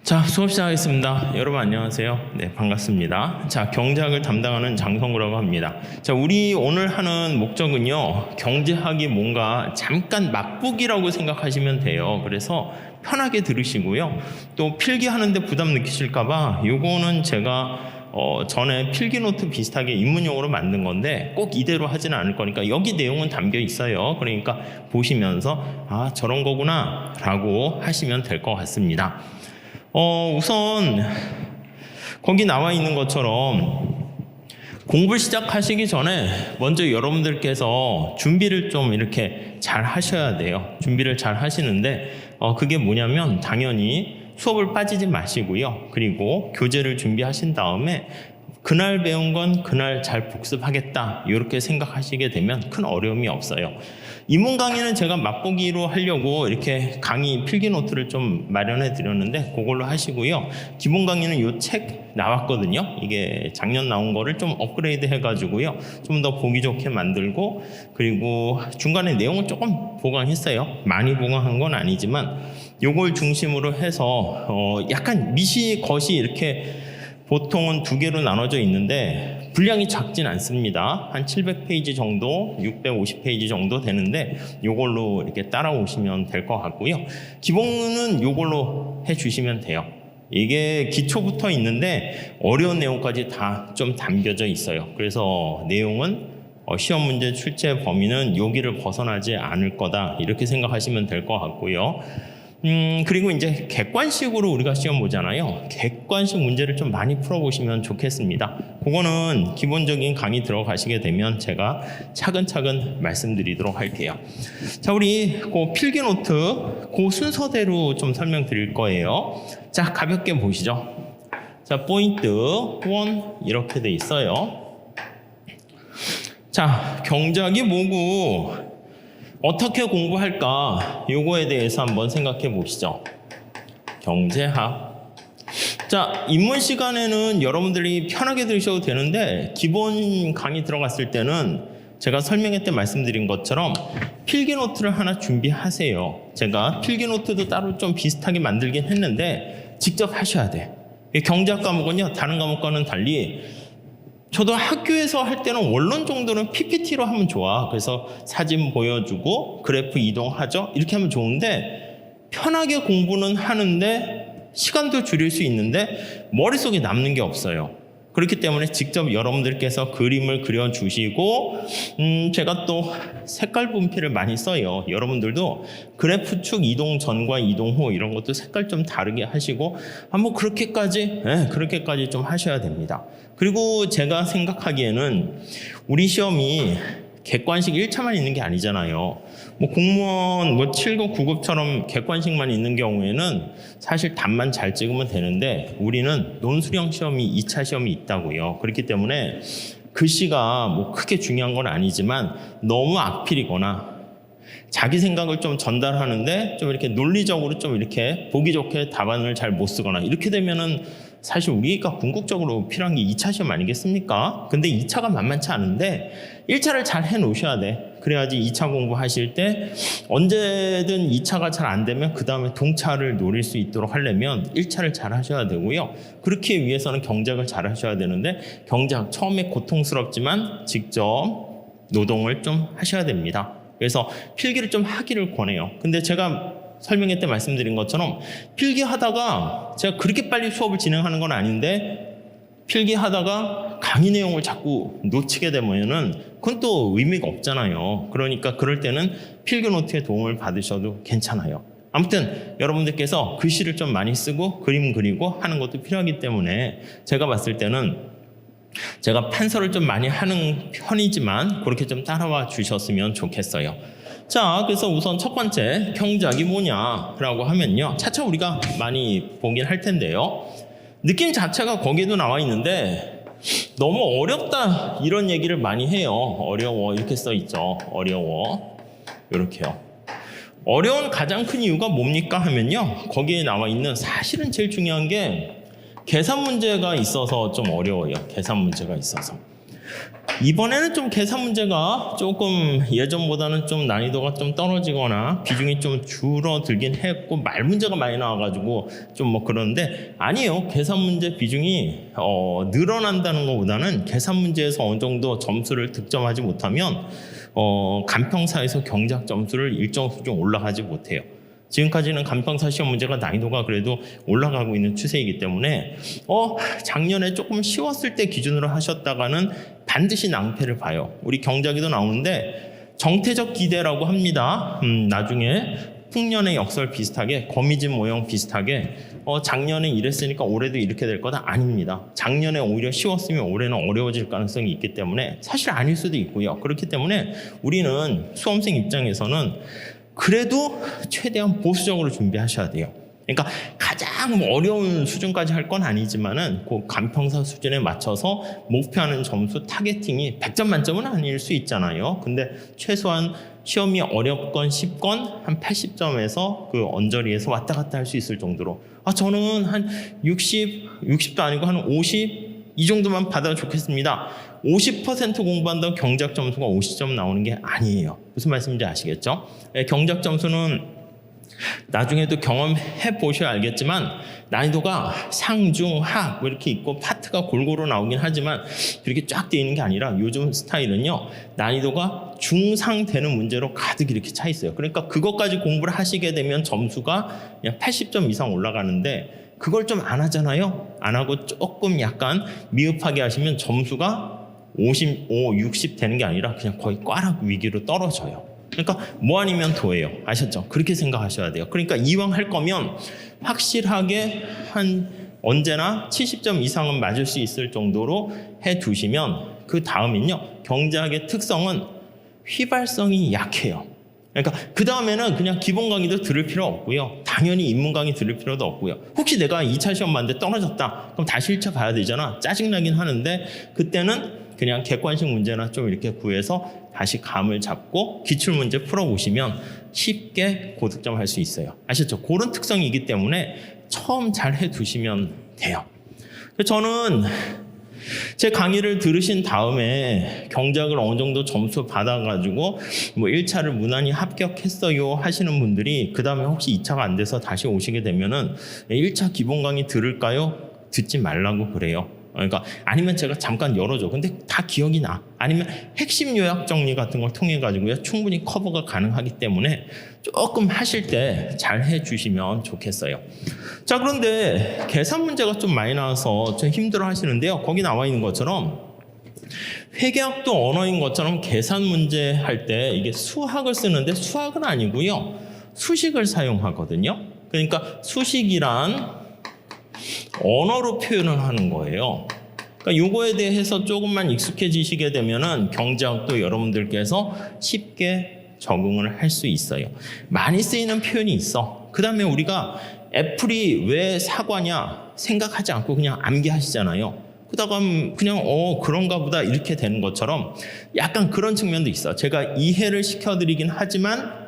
자, 수업 시작하겠습니다. 여러분 안녕하세요. 네, 반갑습니다. 자, 경제학을 담당하는 장성구라고 합니다. 자, 우리 오늘 하는 목적은요, 경제학이 뭔가 잠깐 맛보기라고 생각하시면 돼요. 그래서 편하게 들으시고요. 또 필기하는데 부담 느끼실까봐 요거는 제가 전에 필기노트 비슷하게 입문용으로 만든 건데 꼭 이대로 하지는 않을 거니까 여기 내용은 담겨 있어요. 그러니까 보시면서 아, 저런 거구나 라고 하시면 될 것 같습니다. 우선 거기 나와 있는 것처럼 공부를 시작하시기 전에 먼저 여러분들께서 준비를 좀 이렇게 잘 하셔야 돼요. 준비를 잘 하시는데 그게 뭐냐면 당연히 수업을 빠지지 마시고요. 그리고 교재를 준비하신 다음에 그날 배운 건 그날 잘 복습하겠다 이렇게 생각하시게 되면 큰 어려움이 없어요. 입문 강의는 제가 맛보기로 하려고 이렇게 강의 필기 노트를 좀 마련해 드렸는데 그걸로 하시고요. 기본 강의는 이 책 나왔거든요. 이게 작년 나온 거를 좀 업그레이드 해가지고요. 좀 더 보기 좋게 만들고 그리고 중간에 내용을 조금 보강했어요. 많이 보강한 건 아니지만 요걸 중심으로 해서 약간 미시 겉이 이렇게 보통은 두 개로 나눠져 있는데 분량이 작진 않습니다. 한 700페이지 정도, 650페이지 정도 되는데 요걸로 이렇게 따라오시면 될 것 같고요. 기본은 요걸로 해주시면 돼요. 이게 기초부터 있는데 어려운 내용까지 다 좀 담겨져 있어요. 그래서 내용은 시험 문제 출제 범위는 여기를 벗어나지 않을 거다 이렇게 생각하시면 될 것 같고요. 그리고 이제 객관식으로 우리가 시험 보잖아요. 객관식 문제를 좀 많이 풀어보시면 좋겠습니다. 그거는 기본적인 강의 들어가시게 되면 제가 차근차근 말씀드리도록 할게요. 자, 우리 그 필기노트 그 순서대로 좀 설명드릴 거예요. 자, 가볍게 보시죠. 자, 포인트 1 이렇게 돼 있어요. 자, 경제학이 뭐고 어떻게 공부할까? 요거에 대해서 한번 생각해 보시죠. 경제학. 자, 입문 시간에는 여러분들이 편하게 들으셔도 되는데 기본 강의 들어갔을 때는 제가 설명회 때 말씀드린 것처럼 필기노트를 하나 준비하세요. 제가 필기노트도 따로 좀 비슷하게 만들긴 했는데 직접 하셔야 돼. 경제학 과목은요, 다른 과목과는 달리 저도 학교에서 할 때는 원론 정도는 PPT로 하면 좋아. 그래서 사진 보여주고 그래프 이동하죠. 이렇게 하면 좋은데 편하게 공부는 하는데 시간도 줄일 수 있는데 머릿속에 남는 게 없어요. 그렇기 때문에 직접 여러분들께서 그림을 그려주시고 제가 또 색깔 분필을 많이 써요. 여러분들도 그래프축 이동 전과 이동 후 이런 것도 색깔 좀 다르게 하시고 한번 그렇게까지 좀 하셔야 됩니다. 그리고 제가 생각하기에는 우리 시험이 객관식 1차만 있는 게 아니잖아요. 뭐 공무원 7급, 9급처럼 객관식만 있는 경우에는 사실 답만 잘 찍으면 되는데 우리는 논술형 시험이 2차 시험이 있다고요. 그렇기 때문에 글씨가 뭐 크게 중요한 건 아니지만 너무 악필이거나 자기 생각을 좀 전달하는데 좀 이렇게 논리적으로 좀 이렇게 보기 좋게 답안을 잘 못 쓰거나 이렇게 되면은 사실 우리가 궁극적으로 필요한 게 2차 시험 아니겠습니까? 근데 2차가 만만치 않은데 1차를 잘 해놓으셔야 돼. 그래야지 2차 공부하실 때 언제든 2차가 잘 안 되면 그 다음에 동차를 노릴 수 있도록 하려면 1차를 잘 하셔야 되고요. 그렇기 위해서는 경제학을 잘 하셔야 되는데 경제학 처음에 고통스럽지만 직접 노동을 좀 하셔야 됩니다. 그래서 필기를 좀 하기를 권해요. 근데 제가 설명회 때 말씀드린 것처럼 필기하다가 제가 그렇게 빨리 수업을 진행하는 건 아닌데 필기하다가 강의 내용을 자꾸 놓치게 되면은 그건 또 의미가 없잖아요. 그러니까 그럴 때는 필기노트의 도움을 받으셔도 괜찮아요. 아무튼 여러분들께서 글씨를 좀 많이 쓰고 그림 그리고 하는 것도 필요하기 때문에 제가 봤을 때는 제가 판서를 좀 많이 하는 편이지만 그렇게 좀 따라와 주셨으면 좋겠어요. 자, 그래서 우선 첫 번째 경제학이 뭐냐라고 하면요, 차차 우리가 많이 보긴 할 텐데요. 느낌 자체가 거기에도 나와 있는데 너무 어렵다 이런 얘기를 많이 해요. 어려워 이렇게 써 있죠. 어려워 이렇게요. 어려운 가장 큰 이유가 뭡니까 하면요, 거기에 나와 있는 사실은 제일 중요한 게 계산 문제가 있어서 좀 어려워요. 계산 문제가 있어서. 이번에는 좀 계산 문제가 조금 예전보다는 좀 난이도가 좀 떨어지거나 비중이 좀 줄어들긴 했고 말 문제가 많이 나와가지고 좀 뭐 그러는데 아니에요. 계산 문제 비중이 늘어난다는 것보다는 계산 문제에서 어느 정도 점수를 득점하지 못하면 간평사에서 경제학 점수를 일정 수준 올라가지 못해요. 지금까지는 간평사 시험 문제가 난이도가 그래도 올라가고 있는 추세이기 때문에 작년에 조금 쉬웠을 때 기준으로 하셨다가는 반드시 낭패를 봐요. 우리 경작에도 나오는데 정태적 기대라고 합니다. 나중에 풍년의 역설 비슷하게 거미집 모형 비슷하게 작년에 이랬으니까 올해도 이렇게 될 거다 아닙니다. 작년에 오히려 쉬웠으면 올해는 어려워질 가능성이 있기 때문에 사실 아닐 수도 있고요. 그렇기 때문에 우리는 수험생 입장에서는 그래도 최대한 보수적으로 준비하셔야 돼요. 그러니까 가장 어려운 수준까지 할 건 아니지만은 그 간평사 수준에 맞춰서 목표하는 점수 타겟팅이 100점 만점은 아닐 수 있잖아요. 근데 최소한 시험이 어렵건 쉽건 한 80점에서 그 언저리에서 왔다 갔다 할 수 있을 정도로 저는 한 60도 아니고 한 50 이 정도만 받아도 좋겠습니다. 50% 공부한다고 경작 점수가 50점 나오는 게 아니에요. 무슨 말씀인지 아시겠죠? 경작 점수는 나중에도 경험해 보셔야 알겠지만 난이도가 상, 중, 하 이렇게 있고 파트가 골고루 나오긴 하지만 그렇게 쫙 되어 있는 게 아니라 요즘 스타일은요 난이도가 중상 되는 문제로 가득 이렇게 차 있어요. 그러니까 그것까지 공부를 하시게 되면 점수가 그냥 80점 이상 올라가는데 그걸 좀 안 하잖아요. 안 하고 조금 약간 미흡하게 하시면 점수가 55, 60 되는 게 아니라 그냥 거의 꽈락 위기로 떨어져요. 그러니까 뭐 아니면 도예요. 아셨죠? 그렇게 생각하셔야 돼요. 그러니까 이왕 할 거면 확실하게 한 언제나 70점 이상은 맞을 수 있을 정도로 해두시면 그 다음엔요. 경제학의 특성은 휘발성이 약해요. 그러니까 그 다음에는 그냥 기본 강의도 들을 필요 없고요. 당연히 인문 강의 들을 필요도 없고요. 혹시 내가 2차 시험 봤는데 떨어졌다. 그럼 다시 1차 봐야 되잖아. 짜증나긴 하는데 그때는 그냥 객관식 문제나 좀 이렇게 구해서 다시 감을 잡고 기출문제 풀어보시면 쉽게 고득점 할 수 있어요. 아셨죠? 그런 특성이기 때문에 처음 잘 해두시면 돼요. 저는 제 강의를 들으신 다음에 경작을 어느 정도 점수 받아가지고 뭐 1차를 무난히 합격했어요 하시는 분들이 그 다음에 혹시 2차가 안 돼서 다시 오시게 되면은 1차 기본 강의 들을까요? 듣지 말라고 그래요. 그러니까 아니면 제가 잠깐 열어줘. 근데 다 기억이 나. 아니면 핵심 요약 정리 같은 걸 통해 가지고요 충분히 커버가 가능하기 때문에 조금 하실 때 잘 해주시면 좋겠어요. 자, 그런데 계산 문제가 좀 많이 나와서 좀 힘들어 하시는데요. 거기 나와 있는 것처럼 회계학도 언어인 것처럼 계산 문제 할 때 이게 수학을 쓰는데 수학은 아니고요 수식을 사용하거든요. 그러니까 수식이란 언어로 표현을 하는 거예요. 그러니까 요거에 대해서 조금만 익숙해지시게 되면은 경제학도 여러분들께서 쉽게 적응을 할 수 있어요. 많이 쓰이는 표현이 있어. 그 다음에 우리가 애플이 왜 사과냐 생각하지 않고 그냥 암기하시잖아요. 그러다가 그냥 그런가 보다 이렇게 되는 것처럼 약간 그런 측면도 있어. 제가 이해를 시켜드리긴 하지만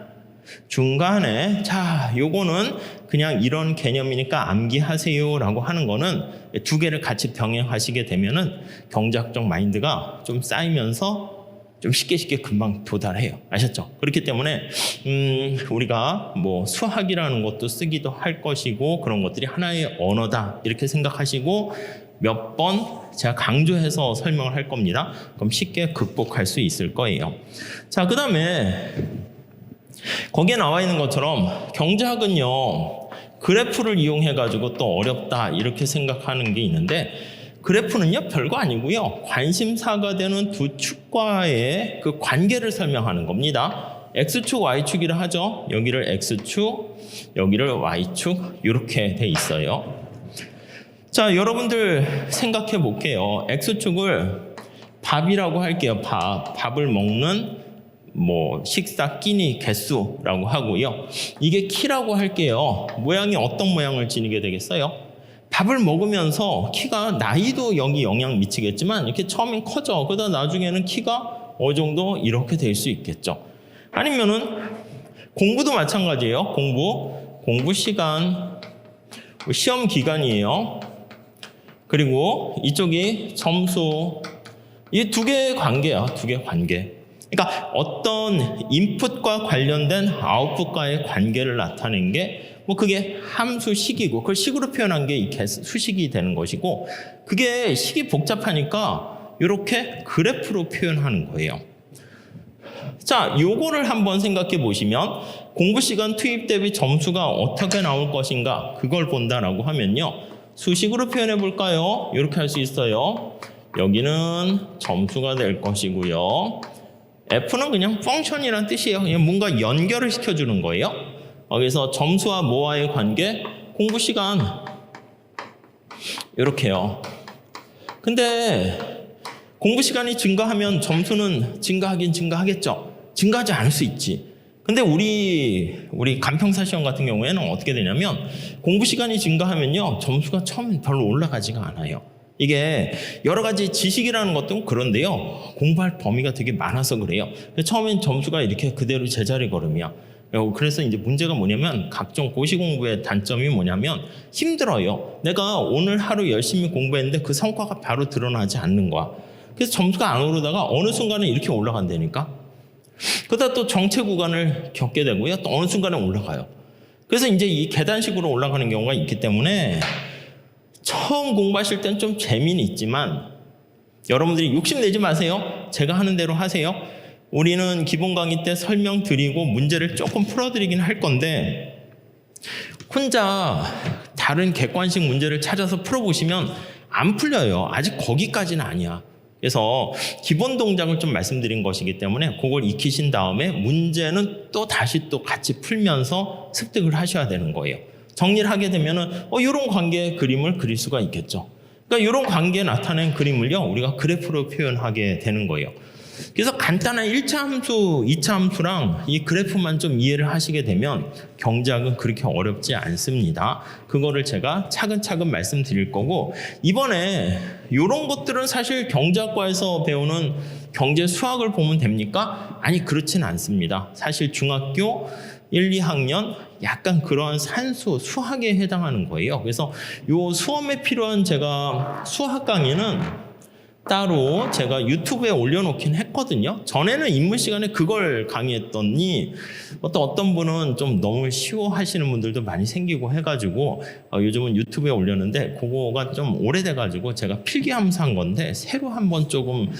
중간에 자 요거는 그냥 이런 개념이니까 암기하세요 라고 하는 거는 두 개를 같이 병행하시게 되면은 경제학적 마인드가 좀 쌓이면서 좀 쉽게 금방 도달해요. 아셨죠? 그렇기 때문에 우리가 뭐 수학이라는 것도 쓰기도 할 것이고 그런 것들이 하나의 언어다 이렇게 생각하시고 몇 번 제가 강조해서 설명을 할 겁니다. 그럼 쉽게 극복할 수 있을 거예요. 자, 그 다음에 거기에 나와 있는 것처럼 경제학은요 그래프를 이용해 가지고 또 어렵다 이렇게 생각하는 게 있는데 그래프는요 별거 아니고요 관심사가 되는 두 축과의 그 관계를 설명하는 겁니다. X축, Y축이라 하죠. 여기를 X축, 여기를 Y축 이렇게 돼 있어요. 자, 여러분들 생각해 볼게요. X축을 밥이라고 할게요. 밥을 먹는 뭐 식사 끼니 개수라고 하고요. 이게 키라고 할게요. 모양이 어떤 모양을 지니게 되겠어요? 밥을 먹으면서 키가 나이도 여기 영향 미치겠지만 이렇게 처음엔 커져. 그러다 나중에는 키가 어느 정도 이렇게 될 수 있겠죠. 아니면은 공부도 마찬가지예요. 공부 시간, 시험 기간이에요. 그리고 이쪽이 점수, 이 두 개의 관계야, 두 개의 관계. 그러니까 어떤 인풋과 관련된 아웃풋과의 관계를 나타낸 게 뭐 그게 함수식이고 그걸 식으로 표현한 게 이 수식이 되는 것이고 그게 식이 복잡하니까 이렇게 그래프로 표현하는 거예요. 자, 요거를 한번 생각해 보시면 공부 시간 투입 대비 점수가 어떻게 나올 것인가 그걸 본다라고 하면요. 수식으로 표현해 볼까요? 이렇게 할 수 있어요. 여기는 점수가 될 것이고요. F는 그냥 펑션이란 뜻이에요. 그냥 뭔가 연결을 시켜주는 거예요. 그래서 점수와 뭐와의 관계? 공부 시간. 이렇게요. 근데 공부 시간이 증가하면 점수는 증가하긴 증가하겠죠. 증가하지 않을 수 있지. 근데 우리 간평사 시험 같은 경우에는 어떻게 되냐면 공부 시간이 증가하면요. 점수가 처음엔 별로 올라가지가 않아요. 이게 여러 가지 지식이라는 것도 그런데요. 공부할 범위가 되게 많아서 그래요. 처음엔 점수가 이렇게 그대로 제자리 걸음이야. 그래서 이제 문제가 뭐냐면 각종 고시 공부의 단점이 뭐냐면 힘들어요. 내가 오늘 하루 열심히 공부했는데 그 성과가 바로 드러나지 않는 거야. 그래서 점수가 안 오르다가 어느 순간에 이렇게 올라간다니까. 그러다 또 정체 구간을 겪게 되고요. 또 어느 순간에 올라가요. 그래서 이제 이 계단식으로 올라가는 경우가 있기 때문에 처음 공부하실 땐 좀 재미는 있지만 여러분들이 욕심내지 마세요. 제가 하는 대로 하세요. 우리는 기본 강의 때 설명드리고 문제를 조금 풀어드리긴 할 건데 혼자 다른 객관식 문제를 찾아서 풀어보시면 안 풀려요. 아직 거기까지는 아니야. 그래서 기본 동작을 좀 말씀드린 것이기 때문에 그걸 익히신 다음에 문제는 또 다시 또 같이 풀면서 습득을 하셔야 되는 거예요. 정리를 하게 되면은 이런 관계의 그림을 그릴 수가 있겠죠. 그러니까 이런 관계에 나타낸 그림을요 우리가 그래프로 표현하게 되는 거예요. 그래서 간단한 1차 함수, 2차 함수랑 이 그래프만 좀 이해를 하시게 되면 경제학은 그렇게 어렵지 않습니다. 그거를 제가 차근차근 말씀드릴 거고 이번에 이런 것들은 사실 경제학과에서 배우는 경제 수학을 보면 됩니까? 아니 그렇진 않습니다. 사실 중학교 1, 2학년 약간 그러한 산수, 수학에 해당하는 거예요. 그래서 요 수험에 필요한 제가 수학 강의는 따로 제가 유튜브에 올려놓긴 했거든요. 전에는 인문 시간에 그걸 강의했더니 어떤 분은 좀 너무 쉬워하시는 분들도 많이 생기고 해가지고 요즘은 유튜브에 올렸는데 그거가 좀 오래돼가지고 제가 필기함수한 건데 새로 한번 조금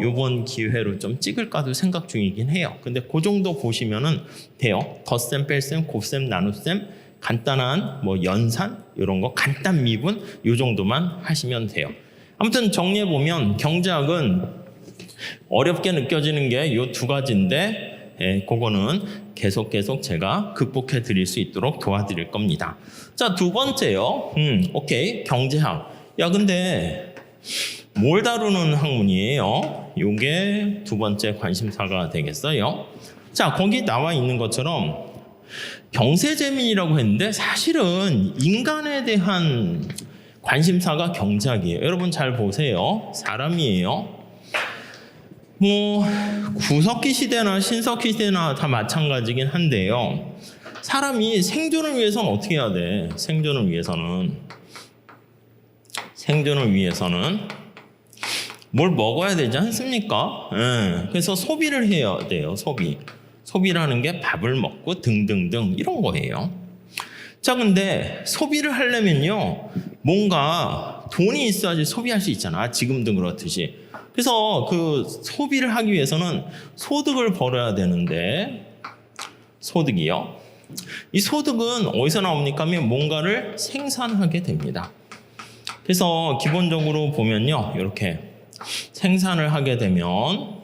요번 기회로 좀 찍을까도 생각 중이긴 해요. 근데 그 정도 보시면은 돼요. 덧셈, 뺄셈, 곱셈, 나눗셈 간단한 뭐 연산 이런 거 간단 미분 요 정도만 하시면 돼요. 아무튼 정리해보면 경제학은 어렵게 느껴지는 게 이 두 가지인데 그거는 계속 제가 극복해 드릴 수 있도록 도와드릴 겁니다. 자, 두 번째요. 오케이. 경제학. 야, 근데 뭘 다루는 학문이에요? 요게 두 번째 관심사가 되겠어요. 자, 거기 나와 있는 것처럼 경세재민이라고 했는데 사실은 인간에 대한 관심사가 경제학이에요. 여러분 잘 보세요. 사람이에요. 뭐 구석기 시대나 신석기 시대나 다 마찬가지긴 한데요. 사람이 생존을 위해서는 어떻게 해야 돼? 생존을 위해서는 뭘 먹어야 되지 않습니까? 그래서 소비를 해야 돼요. 소비라는 게 밥을 먹고 등등등 이런 거예요. 자, 근데 소비를 하려면요 뭔가 돈이 있어야지 소비할 수 있잖아. 지금도 그렇듯이. 그래서 그 소비를 하기 위해서는 소득을 벌어야 되는데 소득이요. 이 소득은 어디서 나옵니까? 하면 뭔가를 생산하게 됩니다. 그래서 기본적으로 보면요 이렇게 생산을 하게 되면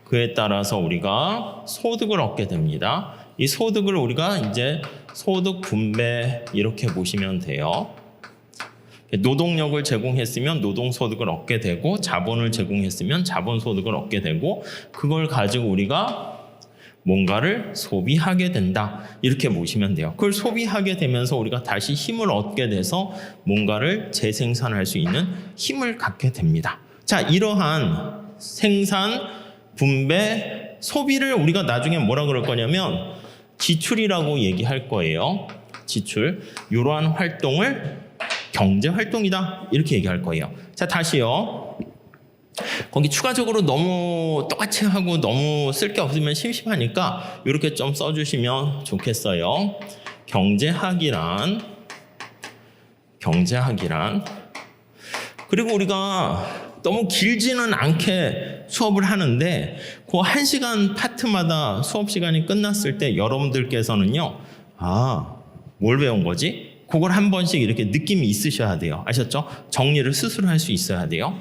그에 따라서 우리가 소득을 얻게 됩니다. 이 소득을 우리가 이제 소득 분배 이렇게 보시면 돼요. 노동력을 제공했으면 노동소득을 얻게 되고 자본을 제공했으면 자본소득을 얻게 되고 그걸 가지고 우리가 뭔가를 소비하게 된다. 이렇게 보시면 돼요. 그걸 소비하게 되면서 우리가 다시 힘을 얻게 돼서 뭔가를 재생산할 수 있는 힘을 갖게 됩니다. 자, 이러한 생산, 분배, 소비를 우리가 나중에 뭐라 그럴 거냐면 지출이라고 얘기할 거예요. 지출. 이러한 활동을 경제활동이다. 이렇게 얘기할 거예요. 자, 다시요. 거기 추가적으로 너무 똑같이 하고 너무 쓸 게 없으면 심심하니까 이렇게 좀 써주시면 좋겠어요. 경제학이란 그리고 우리가 너무 길지는 않게 수업을 하는데 그 1시간 파트마다 수업 시간이 끝났을 때 여러분들께서는요, 뭘 배운 거지? 그걸 한 번씩 이렇게 느낌이 있으셔야 돼요. 아셨죠? 정리를 스스로 할 수 있어야 돼요.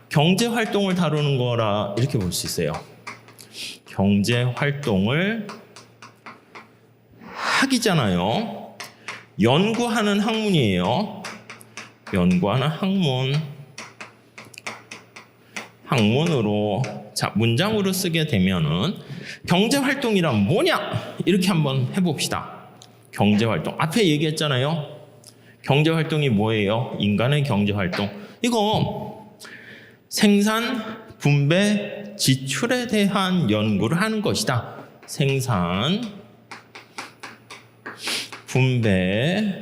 경제 활동을 다루는 거라 이렇게 볼 수 있어요. 경제 활동을 학이잖아요. 연구하는 학문이에요. 연구하는 학문으로 자 문장으로 쓰게 되면은 경제 활동이란 뭐냐? 이렇게 한번 해봅시다. 경제 활동 앞에 얘기했잖아요. 경제 활동이 뭐예요? 인간의 경제 활동 이거 생산, 분배, 지출에 대한 연구를 하는 것이다. 생산, 분배,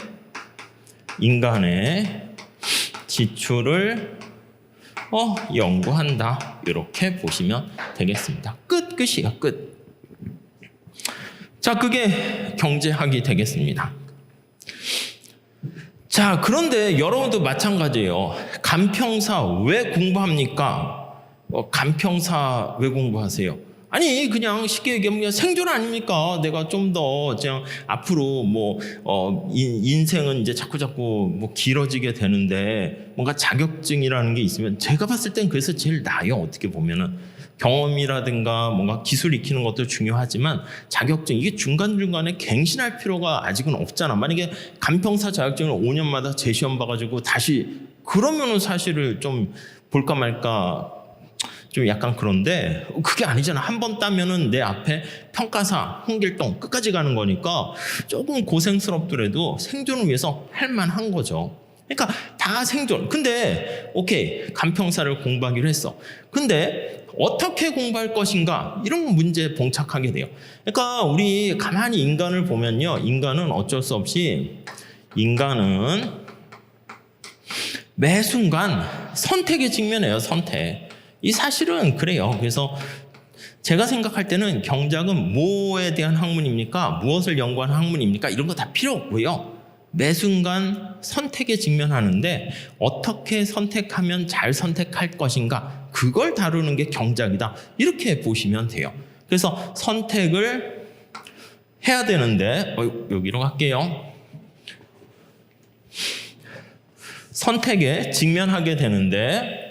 인간의 지출을 연구한다. 이렇게 보시면 되겠습니다. 끝이에요. 끝. 자, 그게 경제학이 되겠습니다. 자, 그런데 여러분도 마찬가지예요. 간평사 왜 공부합니까? 간평사 왜 공부하세요? 아니, 그냥 쉽게 얘기하면 그냥 생존 아닙니까? 내가 좀 더 그냥 앞으로 인생은 이제 자꾸 길어지게 되는데 뭔가 자격증이라는 게 있으면 제가 봤을 땐 그래서 제일 나아요. 어떻게 보면은. 경험이라든가 뭔가 기술 익히는 것도 중요하지만 자격증 이게 중간중간에 갱신할 필요가 아직은 없잖아. 만약에 간평사 자격증을 5년마다 재시험 봐가지고 다시 그러면은 사실을 좀 볼까 말까 좀 약간 그런데 그게 아니잖아. 한 번 따면은 내 앞에 평가사 홍길동 끝까지 가는 거니까 조금 고생스럽더라도 생존을 위해서 할 만한 거죠. 그러니까 다 생존. 근데 오케이 간평사를 공부하기로 했어. 근데 어떻게 공부할 것인가 이런 문제에 봉착하게 돼요. 그러니까 우리 가만히 인간을 보면요, 인간은 어쩔 수 없이 인간은 매 순간 선택에 직면해요. 선택. 이 사실은 그래요. 그래서 제가 생각할 때는 경제학은 뭐에 대한 학문입니까? 무엇을 연구하는 학문입니까? 이런 거 다 필요 없고요. 매 순간 선택에 직면하는데 어떻게 선택하면 잘 선택할 것인가 그걸 다루는 게 경제학이다. 이렇게 보시면 돼요. 그래서 선택을 해야 되는데 여기로 갈게요. 선택에 직면하게 되는데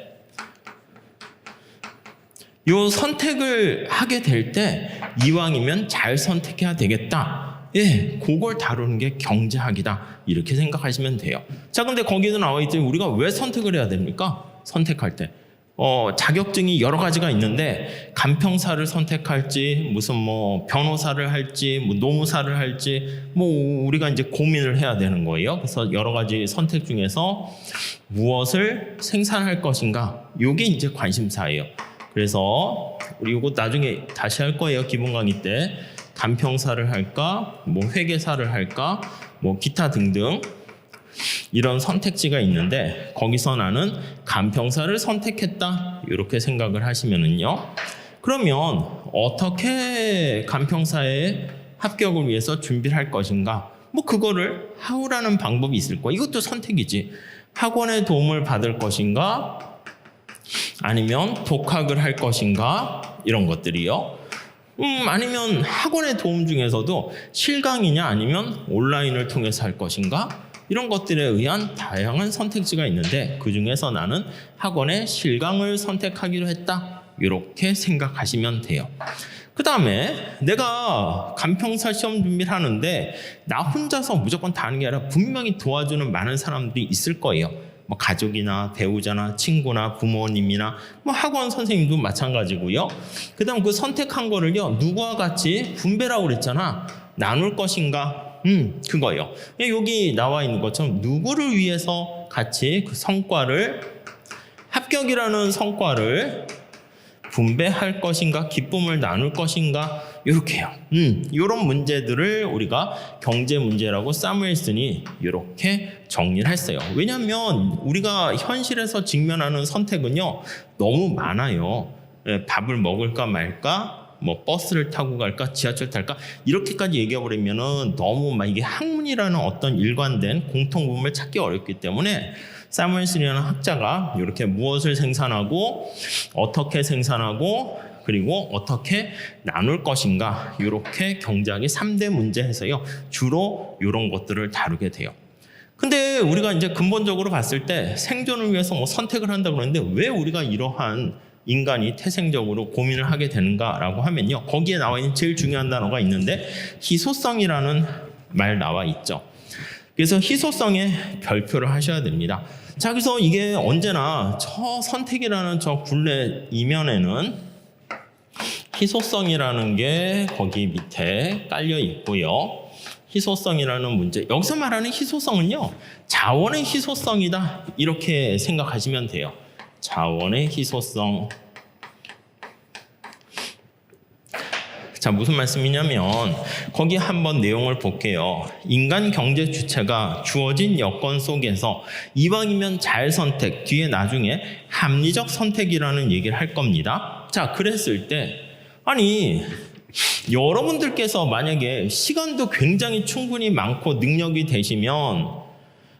이 선택을 하게 될 때 이왕이면 잘 선택해야 되겠다. 예, 그걸 다루는 게 경제학이다. 이렇게 생각하시면 돼요. 자, 근데 거기도 나와 있듯이 우리가 왜 선택을 해야 됩니까? 선택할 때. 자격증이 여러 가지가 있는데 간평사를 선택할지 무슨 변호사를 할지 노무사를 할지 우리가 이제 고민을 해야 되는 거예요. 그래서 여러 가지 선택 중에서 무엇을 생산할 것인가 이게 이제 관심사예요. 그래서 우리 이거 나중에 다시 할 거예요. 기본 강의 때 간평사를 할까 회계사를 할까 기타 등등 이런 선택지가 있는데 거기서 나는 간평사를 선택했다 이렇게 생각을 하시면은요, 그러면 어떻게 간평사에 합격을 위해서 준비를 할 것인가 그거를 하우라는 방법이 있을 거야. 이것도 선택이지. 학원의 도움을 받을 것인가 아니면 독학을 할 것인가 이런 것들이요. 아니면 학원의 도움 중에서도 실강이냐 아니면 온라인을 통해서 할 것인가 이런 것들에 의한 다양한 선택지가 있는데 그 중에서 나는 학원의 실강을 선택하기로 했다 이렇게 생각하시면 돼요. 그 다음에 내가 간평사 시험 준비를 하는데 나 혼자서 무조건 다 하는 게 아니라 분명히 도와주는 많은 사람들이 있을 거예요. 가족이나 배우자나 친구나 부모님이나 학원 선생님도 마찬가지고요. 그 다음 그 선택한 거를요 누구와 같이 분배라고 그랬잖아. 나눌 것인가 그거예요. 여기 나와 있는 것처럼 누구를 위해서 같이 그 성과를 합격이라는 성과를 분배할 것인가 기쁨을 나눌 것인가 이렇게요. 이런 문제들을 우리가 경제 문제라고 사무엘슨이 이렇게 정리를 했어요. 왜냐하면 우리가 현실에서 직면하는 선택은요 너무 많아요. 밥을 먹을까 말까, 뭐 버스를 타고 갈까, 지하철 탈까, 이렇게까지 얘기해 버리면은 너무 막 이게 학문이라는 어떤 일관된 공통분을 찾기 어렵기 때문에 사무엘슨이라는 학자가 이렇게 무엇을 생산하고 어떻게 생산하고 그리고 어떻게 나눌 것인가, 이렇게 경제학의 3대 문제 해서요 주로 이런 것들을 다루게 돼요. 근데 우리가 이제 근본적으로 봤을 때 생존을 위해서 뭐 선택을 한다고 그러는데 왜 우리가 이러한 인간이 태생적으로 고민을 하게 되는가라고 하면요, 거기에 나와 있는 제일 중요한 단어가 있는데 희소성이라는 말 나와 있죠. 그래서 희소성에 별표를 하셔야 됩니다. 자, 그래서 이게 언제나 저 선택이라는 저 굴레 이면에는 희소성이라는 게 거기 밑에 깔려 있고요. 희소성이라는 문제, 여기서 말하는 희소성은요 자원의 희소성이다, 이렇게 생각하시면 돼요. 자원의 희소성. 자, 무슨 말씀이냐면 거기 한번 내용을 볼게요. 인간 경제 주체가 주어진 여건 속에서 이왕이면 자율선택, 뒤에 나중에 합리적 선택이라는 얘기를 할 겁니다. 자, 그랬을 때 아니 여러분들께서 만약에 시간도 굉장히 충분히 많고 능력이 되시면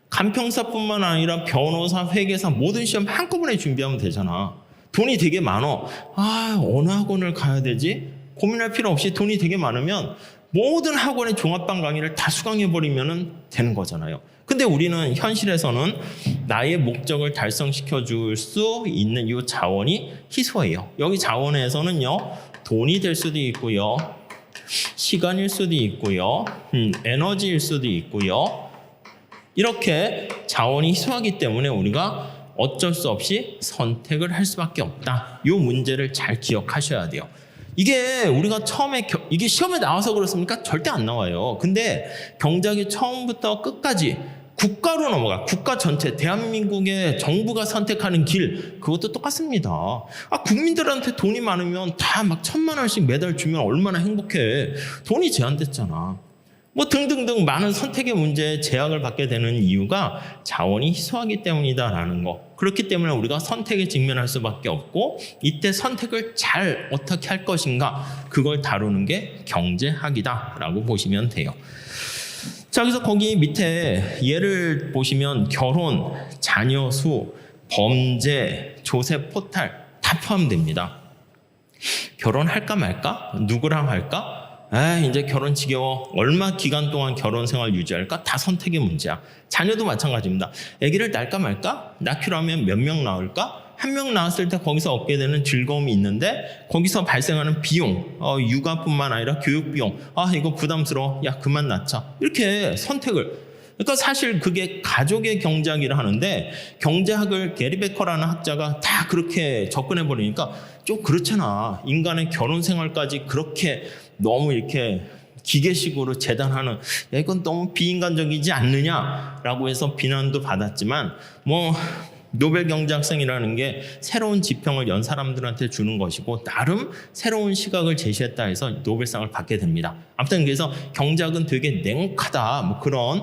간평사뿐만 아니라 변호사, 회계사 모든 시험 한꺼번에 준비하면 되잖아. 돈이 되게 많어. 어느 학원을 가야 되지? 고민할 필요 없이 돈이 되게 많으면 모든 학원의 종합반 강의를 다 수강해버리면 되는 거잖아요. 근데 우리는 현실에서는 나의 목적을 달성시켜 줄 수 있는 이 자원이 희소해요. 여기 자원에서는요 돈이 될 수도 있고요, 시간일 수도 있고요, 에너지일 수도 있고요. 이렇게 자원이 희소하기 때문에 우리가 어쩔 수 없이 선택을 할 수밖에 없다. 이 문제를 잘 기억하셔야 돼요. 이게 우리가 처음에 이게 시험에 나와서 그렇습니까? 절대 안 나와요. 근데 경제학이 처음부터 끝까지 국가로 넘어가. 국가 전체, 대한민국의 정부가 선택하는 길, 그것도 똑같습니다. 국민들한테 돈이 많으면 다 막 1,000만 원씩 매달 주면 얼마나 행복해. 돈이 제한됐잖아. 뭐 등등등 많은 선택의 문제에 제약을 받게 되는 이유가 자원이 희소하기 때문이다라는 거. 그렇기 때문에 우리가 선택에 직면할 수밖에 없고, 이때 선택을 잘 어떻게 할 것인가, 그걸 다루는 게 경제학이다라고 보시면 돼요. 자, 그래서 거기 밑에 예를 보시면 결혼, 자녀 수, 범죄, 조세, 포탈 다 포함됩니다. 결혼할까 말까? 누구랑 할까? 이제 결혼 지겨워. 얼마 기간 동안 결혼 생활 유지할까? 다 선택의 문제야. 자녀도 마찬가지입니다. 아기를 낳을까 말까? 낳기로 하면 몇 명 낳을까? 한 명 낳았을 때 거기서 얻게 되는 즐거움이 있는데 거기서 발생하는 비용, 육아뿐만 아니라 교육 비용, 이거 부담스러워, 야 그만 낳자, 이렇게 선택을. 그러니까 사실 그게 가족의 경제학이라 하는데 경제학을 게리 베커라는 학자가 다 그렇게 접근해 버리니까 좀 그렇잖아. 인간의 결혼 생활까지 그렇게 너무 이렇게 기계식으로 재단하는, 야 이건 너무 비인간적이지 않느냐라고 해서 비난도 받았지만, 뭐 노벨 경제학상이라는 게 새로운 지평을 연 사람들한테 주는 것이고 나름 새로운 시각을 제시했다 해서 노벨상을 받게 됩니다. 아무튼 그래서 경제학은 되게 냉혹하다, 뭐 그런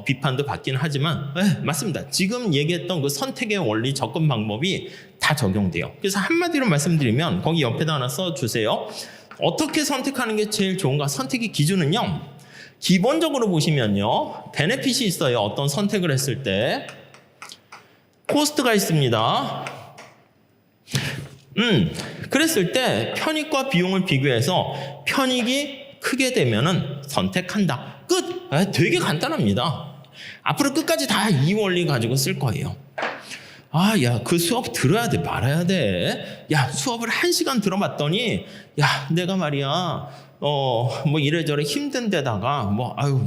비판도 받긴 하지만 맞습니다. 지금 얘기했던 그 선택의 원리, 접근 방법이 다 적용돼요. 그래서 한마디로 말씀드리면 거기 옆에다 하나 써주세요. 어떻게 선택하는 게 제일 좋은가? 선택의 기준은요, 기본적으로 보시면요, 베네핏이 있어요. 어떤 선택을 했을 때 코스트가 있습니다. 그랬을 때 편익과 비용을 비교해서 편익이 크게 되면은 선택한다. 끝! 되게 간단합니다. 앞으로 끝까지 다 이 원리 가지고 쓸 거예요. 야, 그 수업 들어야 돼, 말아야 돼? 야, 수업을 1시간 들어봤더니, 야, 내가 말이야, 뭐 이래저래 힘든 데다가,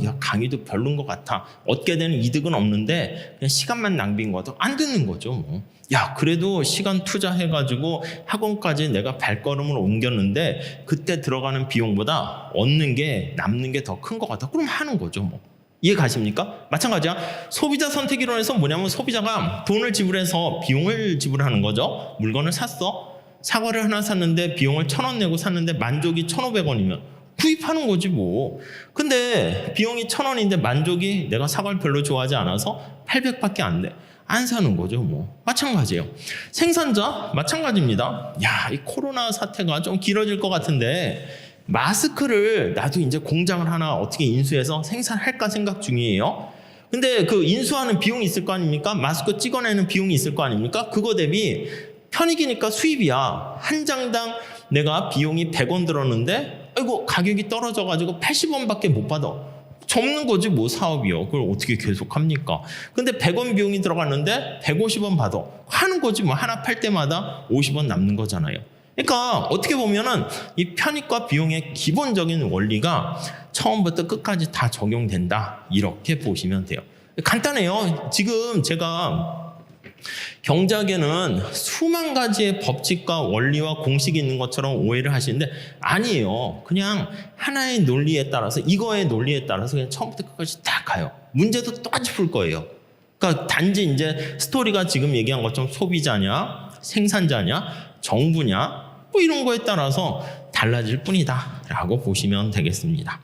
야, 강의도 별론 것 같아. 얻게 되는 이득은 없는데, 그냥 시간만 낭비인 거죠. 안 듣는 거죠, 뭐. 야, 그래도 시간 투자해가지고 학원까지 내가 발걸음을 옮겼는데, 그때 들어가는 비용보다 얻는 게, 남는 게 더 큰 것 같아. 그럼 하는 거죠, 뭐. 이해 가십니까? 마찬가지야. 소비자 선택 이론에서 뭐냐면 소비자가 돈을 지불해서 비용을 지불하는 거죠. 물건을 샀어. 사과를 하나 샀는데 비용을 1,000원 내고 샀는데 만족이 1,500원이면 구입하는 거지 뭐. 근데 비용이 1,000원인데 만족이 내가 사과를 별로 좋아하지 않아서 800밖에 안 돼. 안 사는 거죠 뭐. 마찬가지예요. 생산자 마찬가지입니다. 야, 이 코로나 사태가 좀 길어질 것 같은데 마스크를 나도 이제 공장을 하나 어떻게 인수해서 생산할까 생각 중이에요. 근데 그 인수하는 비용이 있을 거 아닙니까? 마스크 찍어내는 비용이 있을 거 아닙니까? 그거 대비 편익이니까 수입이야. 한 장당 내가 비용이 100원 들었는데 아이고 가격이 떨어져가지고 80원밖에 못 받아. 접는 거지 뭐 사업이요. 그걸 어떻게 계속합니까? 근데 100원 비용이 들어갔는데 150원 받아. 하는 거지 뭐. 하나 팔 때마다 50원 남는 거잖아요. 그러니까 어떻게 보면은 이 편익과 비용의 기본적인 원리가 처음부터 끝까지 다 적용된다. 이렇게 보시면 돼요. 간단해요. 지금 제가 경제학에는 수만 가지의 법칙과 원리와 공식이 있는 것처럼 오해를 하시는데 아니에요. 그냥 하나의 논리에 따라서 이거의 논리에 따라서 그냥 처음부터 끝까지 다 가요. 문제도 똑같이 풀 거예요. 그러니까 단지 이제 스토리가 지금 얘기한 것처럼 소비자냐, 생산자냐, 정부냐 뭐 이런 거에 따라서 달라질 뿐이다 라고 보시면 되겠습니다.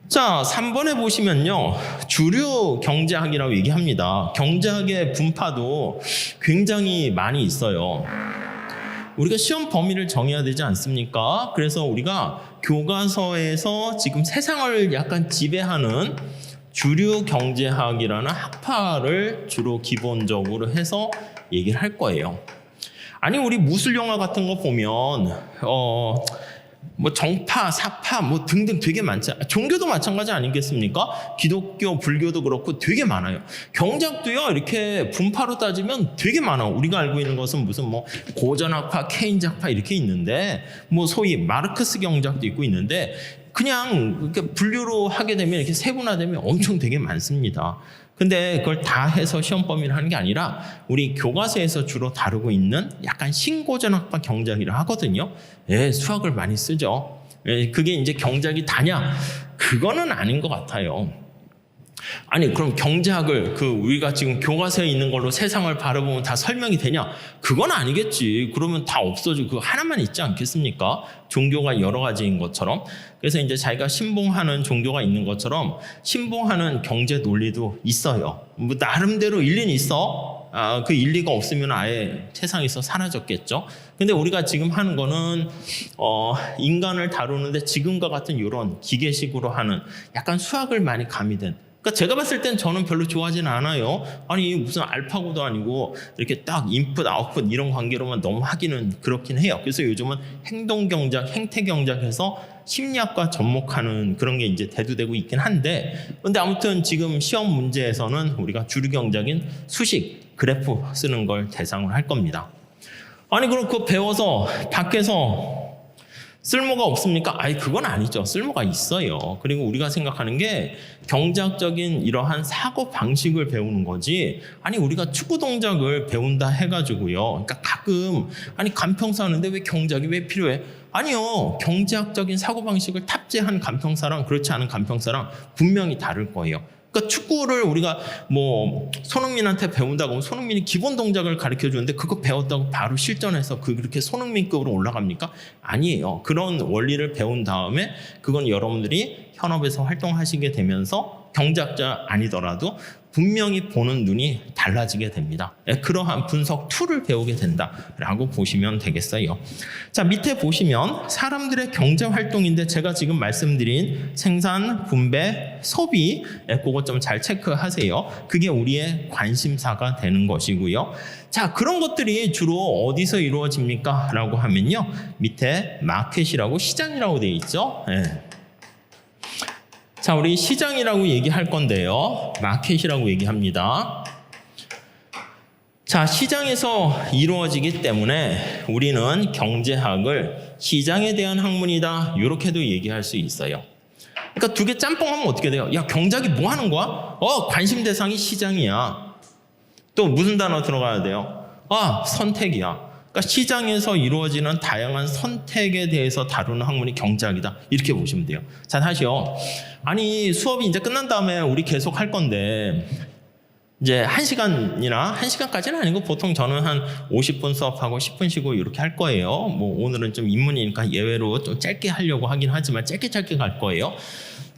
자, 3번에 보시면요. 주류 경제학이라고 얘기합니다. 경제학의 분파도 굉장히 많이 있어요. 우리가 시험 범위를 정해야 되지 않습니까? 그래서 우리가 교과서에서 지금 세상을 약간 지배하는 주류 경제학이라는 학파를 주로 기본적으로 해서 얘기를 할 거예요. 아니, 우리 무술 영화 같은 거 보면 뭐 정파, 사파 뭐 등등 되게 많죠. 종교도 마찬가지 아니겠습니까? 기독교, 불교도 그렇고 되게 많아요. 경제학도요 이렇게 분파로 따지면 되게 많아. 우리가 알고 있는 것은 무슨 뭐 고전학파, 케인즈학파 이렇게 있는데 뭐 소위 마르크스 경제학도 있고 있는데 그냥 이렇게 분류로 하게 되면 이렇게 세분화되면 엄청 되게 많습니다. 근데 그걸 다 해서 시험 범위를 하는 게 아니라 우리 교과서에서 주로 다루고 있는 약간 신고전학파 경제학이라 하거든요. 예, 수학을 많이 쓰죠. 예, 그게 이제 경제학이 다냐? 그거는 아닌 것 같아요. 아니 그럼 경제학을 우리가 지금 교과서에 있는 걸로 세상을 바라보면 다 설명이 되냐? 그건 아니겠지. 그러면 다 없어지고 그 하나만 있지 않겠습니까? 종교가 여러 가지인 것처럼. 그래서 이제 자기가 신봉하는 종교가 있는 것처럼 신봉하는 경제 논리도 있어요. 뭐 나름대로 일리는 있어. 그 일리가 없으면 아예 세상에서 사라졌겠죠. 근데 우리가 지금 하는 거는 인간을 다루는데 지금과 같은 이런 기계식으로 하는 약간 수학을 많이 가미된. 그러니까 제가 봤을 땐 저는 별로 좋아하지는 않아요. 아니 무슨 알파고도 아니고 이렇게 딱 인풋 아웃풋 이런 관계로만 너무 하기는 그렇긴 해요. 그래서 요즘은 행동경제학, 행태경제학에서 심리학과 접목하는 그런 게 이제 대두되고 있긴 한데, 근데 아무튼 지금 시험 문제에서는 우리가 주류경제학인 수식, 그래프 쓰는 걸 대상으로 할 겁니다. 아니 그럼 그거 배워서 밖에서 쓸모가 없습니까? 아니 그건 아니죠. 쓸모가 있어요. 그리고 우리가 생각하는 게 경제학적인 이러한 사고 방식을 배우는 거지. 아니 우리가 축구 동작을 배운다 해가지고요. 그러니까 가끔 아니 간평사 하는데 왜 경제학이 왜 필요해? 아니요. 경제학적인 사고 방식을 탑재한 간평사랑 그렇지 않은 간평사랑 분명히 다를 거예요. 그러니까 축구를 우리가 뭐 손흥민한테 배운다고 하면 손흥민이 기본 동작을 가르쳐 주는데 그거 배웠다고 바로 실전해서 그렇게 손흥민급으로 올라갑니까? 아니에요. 그런 원리를 배운 다음에 그건 여러분들이 현업에서 활동하시게 되면서 경제학자 아니더라도 분명히 보는 눈이 달라지게 됩니다. 그러한 분석 툴을 배우게 된다라고 보시면 되겠어요. 자, 밑에 보시면 사람들의 경제 활동인데 제가 지금 말씀드린 생산, 분배, 소비 그거 좀 잘 체크하세요. 그게 우리의 관심사가 되는 것이고요. 자, 그런 것들이 주로 어디서 이루어집니까? 라고 하면요. 밑에 마켓이라고 시장이라고 되어 있죠. 네. 자, 우리 시장이라고 얘기할 건데요. 마켓이라고 얘기합니다. 자, 시장에서 이루어지기 때문에 우리는 경제학을 시장에 대한 학문이다. 이렇게도 얘기할 수 있어요. 그러니까 두 개 짬뽕하면 어떻게 돼요? 야, 경제학이 뭐 하는 거야? 관심 대상이 시장이야. 또 무슨 단어 들어가야 돼요? 선택이야. 그러니까 시장에서 이루어지는 다양한 선택에 대해서 다루는 학문이 경제학이다. 이렇게 보시면 돼요. 자, 다시요. 아니 수업이 이제 끝난 다음에 우리 계속 할 건데 이제 1시간이나 1시간까지는 아니고 보통 저는 한 50분 수업하고 10분 쉬고 이렇게 할 거예요. 뭐 오늘은 좀 입문이니까 예외로 좀 짧게 하려고 하긴 하지만 짧게 갈 거예요.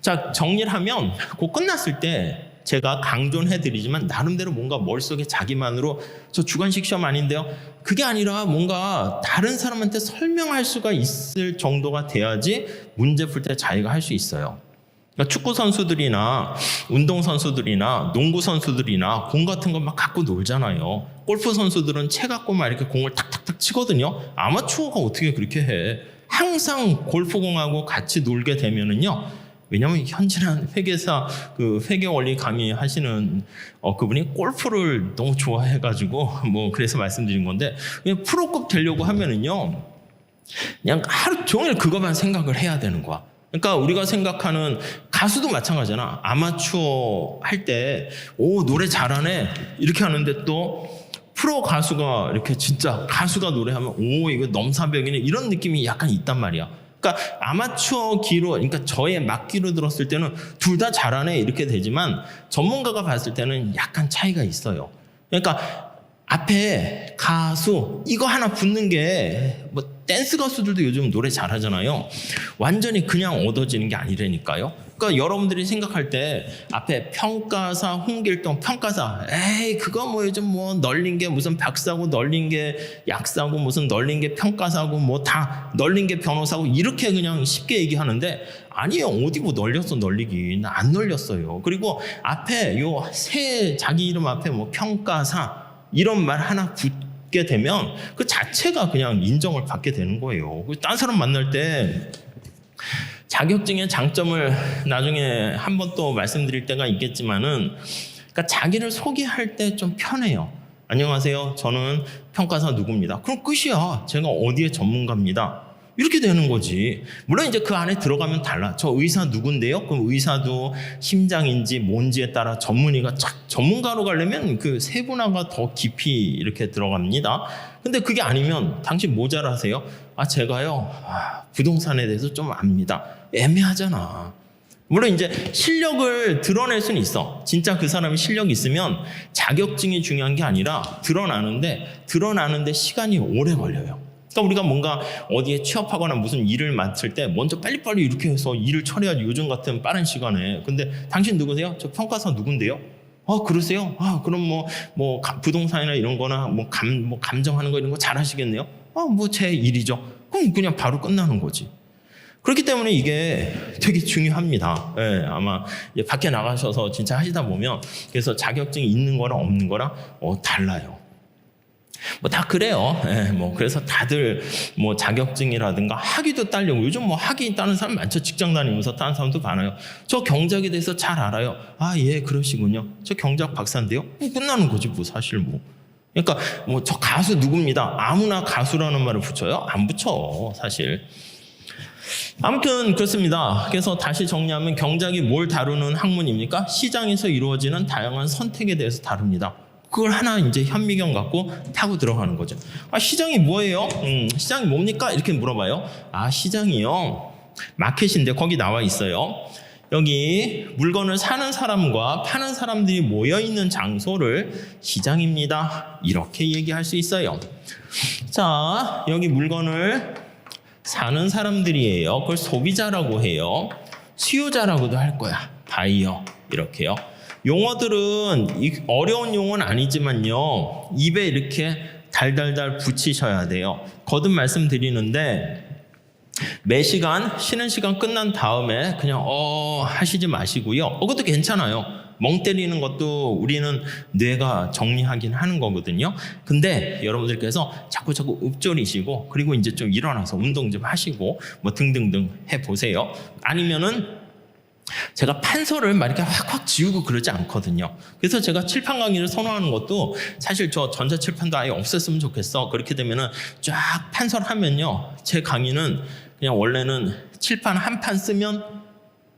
자, 정리를 하면 그 끝났을 때 제가 강조는 해드리지만 나름대로 뭔가 머릿속에 자기만으로 저 주관식 시험 아닌데요. 그게 아니라 뭔가 다른 사람한테 설명할 수가 있을 정도가 돼야지 문제 풀 때 자기가 할 수 있어요. 그러니까 축구 선수들이나 운동 선수들이나 농구 선수들이나 공 같은 거 막 갖고 놀잖아요. 골프 선수들은 채 갖고 막 이렇게 공을 탁탁탁 치거든요. 아마추어가 어떻게 그렇게 해? 항상 골프공하고 같이 놀게 되면은요. 왜냐하면 현진한 회계사 그 회계 원리 강의하시는 그분이 골프를 너무 좋아해가지고 뭐 그래서 말씀드린 건데 그냥 프로급 되려고 하면은요 그냥 하루 종일 그것만 생각을 해야 되는 거야. 그러니까 우리가 생각하는 가수도 마찬가지잖아. 아마추어 할 때 오 노래 잘하네 이렇게 하는데 또 프로 가수가 이렇게 진짜 가수가 노래하면 오 이거 넘사벽이네 이런 느낌이 약간 있단 말이야. 그러니까 아마추어 기로 그러니까 저의 막기로 들었을 때는 둘 다 잘하네 이렇게 되지만 전문가가 봤을 때는 약간 차이가 있어요. 그러니까 앞에 가수 이거 하나 붙는 게 뭐 댄스 가수들도 요즘 노래 잘하잖아요. 완전히 그냥 얻어지는 게 아니라니까요. 그러니까 여러분들이 생각할 때 앞에 평가사, 홍길동 평가사 에이 그거 뭐 요즘 뭐 널린 게 무슨 박사고 널린 게 약사고 무슨 널린 게 평가사고 뭐 다 널린 게 변호사고 이렇게 그냥 쉽게 얘기하는데 아니에요. 어디 뭐 널렸어 널리긴 안 널렸어요. 그리고 앞에 요 새 자기 이름 앞에 뭐 평가사 이런 말 하나 붙게 되면 그 자체가 그냥 인정을 받게 되는 거예요. 딴 사람 만날 때 자격증의 장점을 나중에 한번 또 말씀드릴 때가 있겠지만은 그러니까 자기를 소개할 때 좀 편해요. 안녕하세요. 저는 평가사 누구입니다. 그럼 끝이야. 제가 어디의 전문가입니다. 이렇게 되는 거지. 물론 이제 그 안에 들어가면 달라. 저 의사 누군데요? 그럼 의사도 심장인지 뭔지에 따라 전문의가 전문가로 가려면 그 세분화가 더 깊이 이렇게 들어갑니다. 근데 그게 아니면 당신 뭐 잘하세요? 아 제가요 부동산에 대해서 좀 압니다. 애매하잖아. 물론 이제 실력을 드러낼 수는 있어. 진짜 그 사람이 실력이 있으면 자격증이 중요한 게 아니라 드러나는데 시간이 오래 걸려요. 그러니까 우리가 뭔가 어디에 취업하거나 무슨 일을 맡을 때 먼저 빨리빨리 이렇게 해서 일을 처리하지 요즘 같은 빠른 시간에. 근데 당신 누구세요? 저 평가사 누군데요? 그러세요? 그럼 뭐 부동산이나 이런 거나 뭐 감정하는 거 이런 거 잘 하시겠네요? 뭐 제 일이죠. 그럼 그냥 바로 끝나는 거지. 그렇기 때문에 이게 되게 중요합니다. 예, 아마 밖에 나가셔서 진짜 하시다 보면 그래서 자격증이 있는 거랑 없는 거랑 달라요. 뭐 다 그래요. 예, 뭐 그래서 다들 뭐 자격증이라든가 학위도 따려고 요즘 뭐 학위 따는 사람 많죠. 직장 다니면서 따는 사람도 많아요. 저 경작에 대해서 잘 알아요. 예, 그러시군요. 저 경작 박사인데요. 끝나는 거지 뭐 사실 뭐. 그러니까 뭐 저 가수 누굽니다. 아무나 가수라는 말을 붙여요? 안 붙여 사실. 아무튼 그렇습니다. 그래서 다시 정리하면 경작이 뭘 다루는 학문입니까? 시장에서 이루어지는 다양한 선택에 대해서 다룹니다. 그걸 하나 이제 현미경 갖고 타고 들어가는 거죠. 시장이 뭐예요? 시장이 뭡니까? 이렇게 물어봐요. 시장이요. 마켓인데 거기 나와 있어요. 여기 물건을 사는 사람과 파는 사람들이 모여있는 장소를 시장입니다. 이렇게 얘기할 수 있어요. 자, 여기 물건을 사는 사람들이에요. 그걸 소비자라고 해요. 수요자라고도 할 거야. 바이어. 이렇게요. 용어들은 어려운 용어는 아니지만요. 입에 이렇게 달달달 붙이셔야 돼요. 거듭 말씀드리는데 매 시간 쉬는 시간 끝난 다음에 그냥 하시지 마시고요. 그것도 괜찮아요. 멍 때리는 것도 우리는 뇌가 정리하긴 하는 거거든요. 근데 여러분들께서 자꾸 읊조리시고 그리고 이제 좀 일어나서 운동 좀 하시고 뭐 등등등 해보세요. 아니면은 제가 판서를 막 이렇게 확확 지우고 그러지 않거든요. 그래서 제가 칠판 강의를 선호하는 것도 사실 저 전자칠판도 아예 없앴으면 좋겠어. 그렇게 되면은 쫙 판서를 하면요. 제 강의는 그냥 원래는 칠판 한 판 쓰면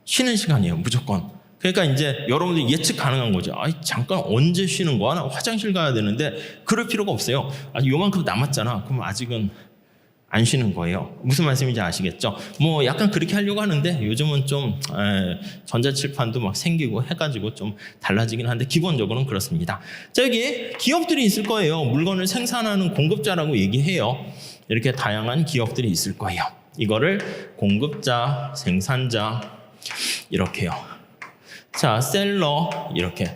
쉬는 시간이에요. 무조건. 그러니까 이제 여러분들이 예측 가능한 거죠. 잠깐 언제 쉬는 거야? 나 화장실 가야 되는데 그럴 필요가 없어요. 요만큼 남았잖아. 그럼 아직은 안 쉬는 거예요. 무슨 말씀인지 아시겠죠? 뭐 약간 그렇게 하려고 하는데 요즘은 좀 전자칠판도 막 생기고 해가지고 좀 달라지긴 한데 기본적으로는 그렇습니다. 자, 여기 기업들이 있을 거예요. 물건을 생산하는 공급자라고 얘기해요. 이렇게 다양한 기업들이 있을 거예요. 이거를 공급자, 생산자 이렇게요. 자, 셀러 이렇게.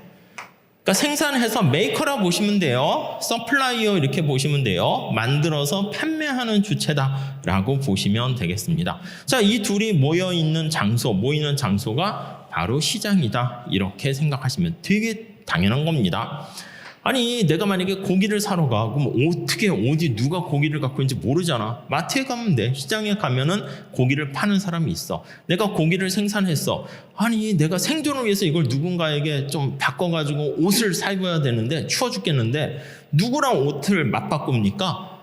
그러니까 생산해서 메이커라 보시면 돼요. 서플라이어 이렇게 보시면 돼요. 만들어서 판매하는 주체다라고 보시면 되겠습니다. 자, 이 둘이 모이는 장소가 바로 시장이다. 이렇게 생각하시면 되게 당연한 겁니다. 아니, 내가 만약에 고기를 사러 가. 그럼 어떻게 어디 누가 고기를 갖고 있는지 모르잖아. 마트에 가면 돼. 시장에 가면은 고기를 파는 사람이 있어. 내가 고기를 생산했어. 아니, 내가 생존을 위해서 이걸 누군가에게 좀 바꿔가지고 옷을 사 입어야 되는데 추워 죽겠는데 누구랑 옷을 맞바꿉니까?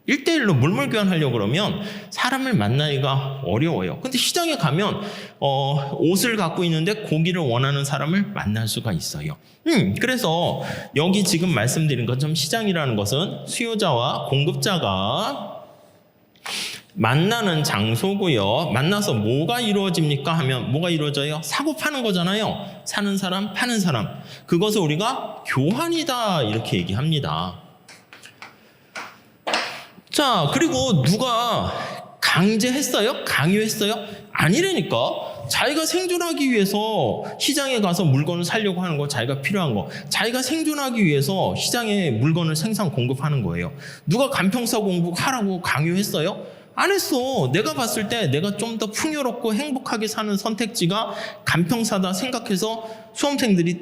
1대1로 물물 교환하려고 그러면 사람을 만나기가 어려워요. 근데 시장에 가면 옷을 갖고 있는데 고기를 원하는 사람을 만날 수가 있어요. 그래서 여기 지금 말씀드린 것처럼 시장이라는 것은 수요자와 공급자가 만나는 장소고요. 만나서 뭐가 이루어집니까 하면 뭐가 이루어져요? 사고 파는 거잖아요. 사는 사람, 파는 사람. 그것을 우리가 교환이다 이렇게 얘기합니다. 자, 그리고 누가 강제했어요? 강요했어요? 아니라니까. 자기가 생존하기 위해서 시장에 가서 물건을 사려고 하는 거, 자기가 필요한 거. 자기가 생존하기 위해서 시장에 물건을 생산 공급하는 거예요. 누가 간평사 공부하라고 강요했어요? 안 했어. 내가 봤을 때 내가 좀 더 풍요롭고 행복하게 사는 선택지가 간평사다 생각해서 수험생들이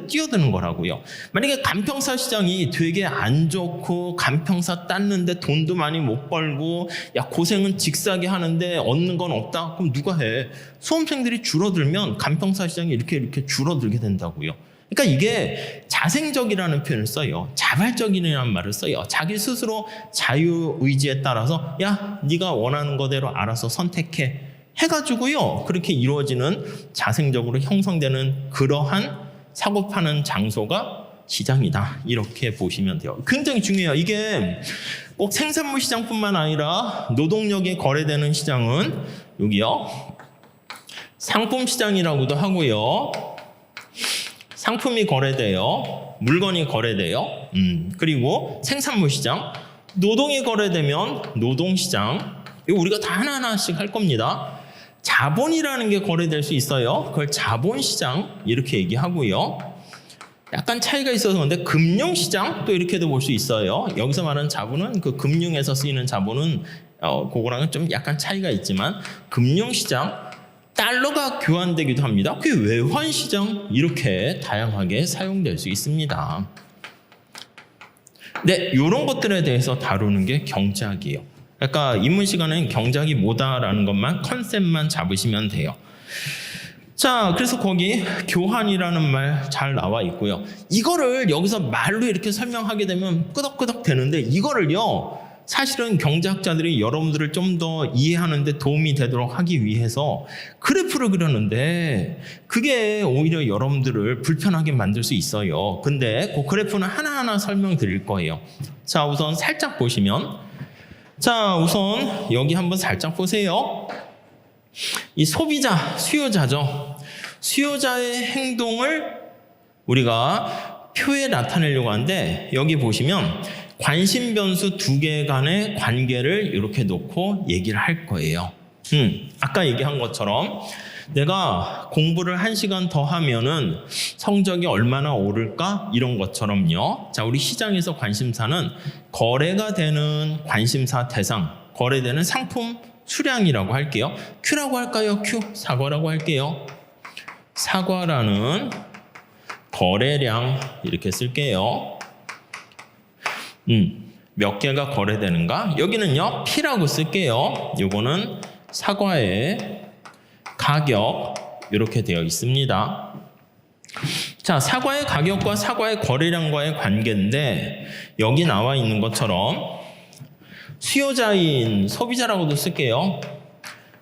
뛰어드는 거라고요. 만약에 간평사 시장이 되게 안 좋고 간평사 땄는데 돈도 많이 못 벌고 야 고생은 직사게 하는데 얻는 건 없다. 그럼 누가 해? 수험생들이 줄어들면 간평사 시장이 이렇게 줄어들게 된다고요. 그러니까 이게 자생적이라는 표현을 써요. 자발적이라는 말을 써요. 자기 스스로 자유의지에 따라서 야 네가 원하는 거대로 알아서 선택해 해가지고요. 그렇게 이루어지는 자생적으로 형성되는 그러한 사고 파는 장소가 시장이다. 이렇게 보시면 돼요. 굉장히 중요해요. 이게 꼭 생산물 시장뿐만 아니라 노동력이 거래되는 시장은 여기요. 상품 시장이라고도 하고요. 상품이 거래돼요. 물건이 거래돼요. 그리고 생산물 시장, 노동이 거래되면 노동 시장. 이거 우리가 다 하나하나씩 할 겁니다. 자본이라는 게 거래될 수 있어요. 그걸 자본 시장 이렇게 얘기하고요. 약간 차이가 있어서 그런데 금융 시장 또 이렇게도 볼 수 있어요. 여기서 말하는 자본은 그 금융에서 쓰이는 자본은 그거랑은 좀 약간 차이가 있지만 금융 시장 달러가 교환되기도 합니다. 그게 외환시장 이렇게 다양하게 사용될 수 있습니다. 네, 이런 것들에 대해서 다루는 게 경제학이에요. 그러니까 입문 시간에는 경제학이 뭐다라는 것만 컨셉만 잡으시면 돼요. 자, 그래서 거기 교환이라는 말 잘 나와 있고요. 이거를 여기서 말로 이렇게 설명하게 되면 끄덕끄덕 되는데 이거를요. 사실은 경제학자들이 여러분들을 좀 더 이해하는 데 도움이 되도록 하기 위해서 그래프를 그렸는데 그게 오히려 여러분들을 불편하게 만들 수 있어요. 근데 그 그래프는 하나하나 설명드릴 거예요. 자, 우선 살짝 보시면 자, 우선 여기 한번 살짝 보세요. 이 소비자, 수요자죠. 수요자의 행동을 우리가 표에 나타내려고 하는데 여기 보시면 관심 변수 두 개 간의 관계를 이렇게 놓고 얘기를 할 거예요. 아까 얘기한 것처럼 내가 공부를 1시간 더 하면은 성적이 얼마나 오를까? 이런 것처럼요. 자, 우리 시장에서 관심사는 거래가 되는 관심사 대상, 거래되는 상품 수량이라고 할게요. Q라고 할까요? Q. 사과라고 할게요. 사과라는 거래량 이렇게 쓸게요. 몇 개가 거래되는가? 여기는요, P라고 쓸게요. 요거는 사과의 가격, 이렇게 되어 있습니다. 자, 사과의 가격과 사과의 거래량과의 관계인데, 여기 나와 있는 것처럼 수요자인 소비자라고도 쓸게요.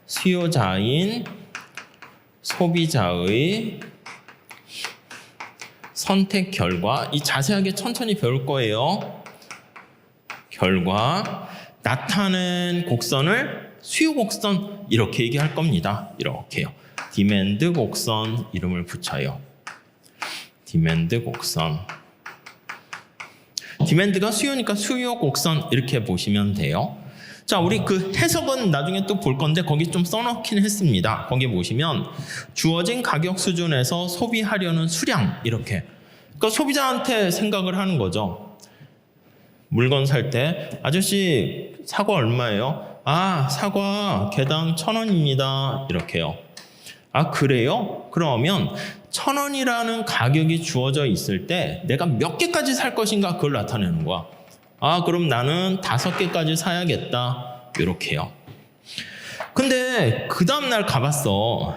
수요자인 소비자의 선택 결과, 이 자세하게 천천히 배울 거예요. 결과 나타낸 곡선을 수요 곡선 이렇게 얘기할 겁니다. 이렇게요. 디맨드 곡선 이름을 붙여요. 디맨드 곡선. 디맨드가 수요니까 수요 곡선 이렇게 보시면 돼요. 자, 우리 그 해석은 나중에 또 볼 건데 거기 좀 써놓긴 했습니다. 거기 보시면 주어진 가격 수준에서 소비하려는 수량 이렇게. 그러니까 소비자한테 생각을 하는 거죠. 물건 살 때 아저씨 사과 얼마예요? 아, 사과 개당 1,000원입니다. 이렇게요. 아, 그래요? 그러면 1,000원이라는 가격이 주어져 있을 때 내가 몇 개까지 살 것인가 그걸 나타내는 거야. 아, 그럼 나는 5개까지 사야겠다. 이렇게요. 근데 그 다음날 가봤어.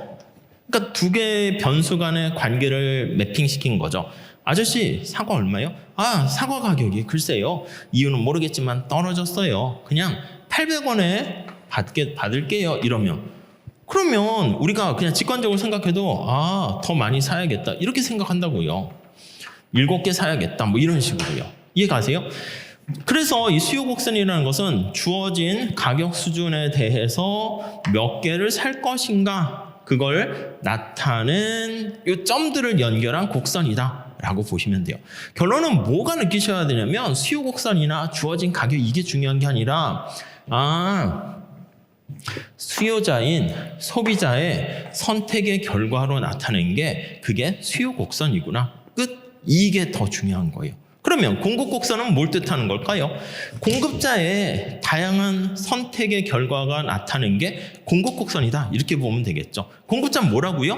그러니까 두 개의 변수 간의 관계를 매핑시킨 거죠. 아저씨 사과 얼마요? 아, 사과 가격이 글쎄요. 이유는 모르겠지만 떨어졌어요. 그냥 800원에 받을게요. 이러면. 그러면 우리가 그냥 직관적으로 생각해도 아, 더 많이 사야겠다. 이렇게 생각한다고요. 7개 사야겠다. 뭐 이런 식으로요. 이해가세요? 그래서 이 수요 곡선이라는 것은 주어진 가격 수준에 대해서 몇 개를 살 것인가 그걸 나타낸 이 점들을 연결한 곡선이다 라고 보시면 돼요. 결론은 뭐가 느끼셔야 되냐면 수요 곡선이나 주어진 가격 이게 중요한 게 아니라 수요자인 소비자의 선택의 결과로 나타낸 게 그게 수요 곡선이구나. 끝. 이게 더 중요한 거예요. 그러면 공급 곡선은 뭘 뜻하는 걸까요? 공급자의 다양한 선택의 결과가 나타낸 게 공급 곡선이다. 이렇게 보면 되겠죠. 공급자는 뭐라고요?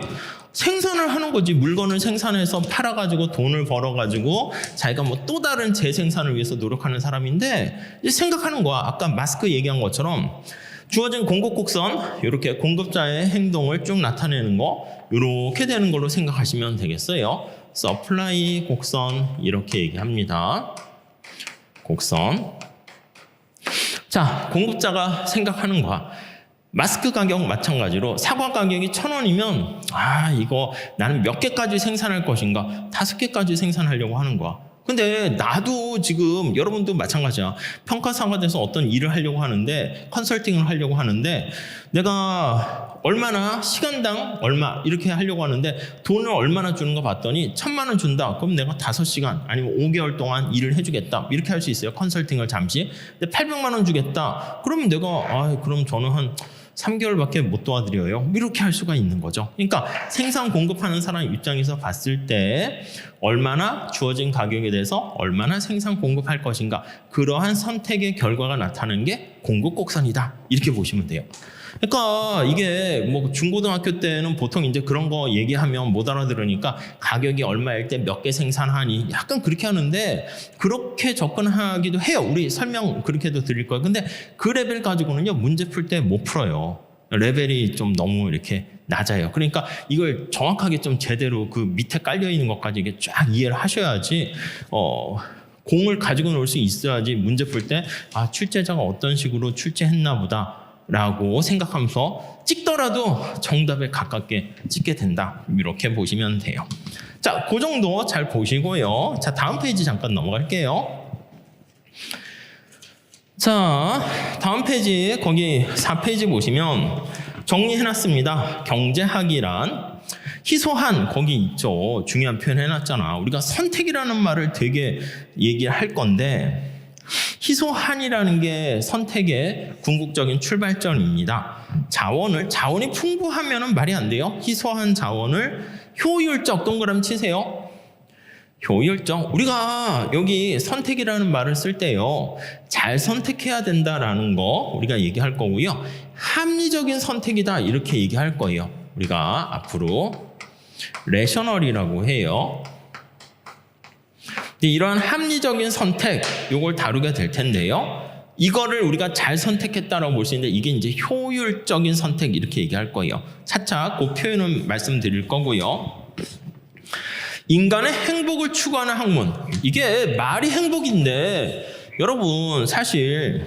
생산을 하는 거지. 물건을 생산해서 팔아가지고 돈을 벌어가지고 자기가 뭐 또 다른 재생산을 위해서 노력하는 사람인데 이제 생각하는 거야. 아까 마스크 얘기한 것처럼 주어진 공급 곡선 이렇게 공급자의 행동을 쭉 나타내는 거 이렇게 되는 걸로 생각하시면 되겠어요. 서플라이 곡선 이렇게 얘기합니다. 곡선. 자, 공급자가 생각하는 거야. 마스크 가격 마찬가지로 사과 가격이 1,000원이면 아, 이거 나는 몇 개까지 생산할 것인가? 5개까지 생산하려고 하는 거야. 근데 나도 지금 여러분도 마찬가지야. 평가사가 돼서 어떤 일을 하려고 하는데 컨설팅을 하려고 하는데 내가 얼마나 시간당 얼마 이렇게 하려고 하는데 돈을 얼마나 주는 거 봤더니 1,000만 원 준다. 그럼 내가 5시간 아니면 5개월 동안 일을 해주겠다. 이렇게 할 수 있어요. 컨설팅을 잠시. 근데 800만 원 주겠다. 그러면 내가 그럼 저는 한 3개월밖에 못 도와드려요. 이렇게 할 수가 있는 거죠. 그러니까 생산 공급하는 사람 입장에서 봤을 때 얼마나 주어진 가격에 대해서 얼마나 생산 공급할 것인가 그러한 선택의 결과가 나타나는 게 공급 곡선이다. 이렇게 보시면 돼요. 그러니까 이게 뭐 중고등학교 때는 보통 이제 그런 거 얘기하면 못 알아들으니까 가격이 얼마일 때 몇 개 생산하니 약간 그렇게 하는데 그렇게 접근하기도 해요. 우리 설명 그렇게도 드릴 거예요. 근데 그 레벨 가지고는요 문제 풀 때 못 풀어요. 레벨이 좀 너무 이렇게 낮아요. 그러니까 이걸 정확하게 좀 제대로 그 밑에 깔려 있는 것까지 이게 쫙 이해를 하셔야지 공을 가지고 놀 수 있어야지 문제 풀 때 출제자가 어떤 식으로 출제했나 보다 라고 생각하면서 찍더라도 정답에 가깝게 찍게 된다. 이렇게 보시면 돼요. 자, 그 정도 잘 보시고요. 자, 다음 페이지 잠깐 넘어갈게요. 자, 다음 페이지 거기 4페이지 보시면 정리해놨습니다. 경제학이란 희소한 거기 있죠. 중요한 표현 해놨잖아. 우리가 선택이라는 말을 되게 얘기할 건데 희소한이라는 게 선택의 궁극적인 출발점입니다. 자원이 풍부하면은 말이 안 돼요. 희소한 자원을 효율적 동그라미 치세요. 효율적. 우리가 여기 선택이라는 말을 쓸 때요. 잘 선택해야 된다라는 거 우리가 얘기할 거고요. 합리적인 선택이다 이렇게 얘기할 거예요. 우리가 앞으로 레셔널이라고 해요. 이런 합리적인 선택 요걸 다루게 될 텐데요. 이거를 우리가 잘 선택했다라고 볼 수 있는데 이게 이제 효율적인 선택 이렇게 얘기할 거예요. 차차 그 표현은 말씀드릴 거고요. 인간의 행복을 추구하는 학문. 이게 말이 행복인데 여러분 사실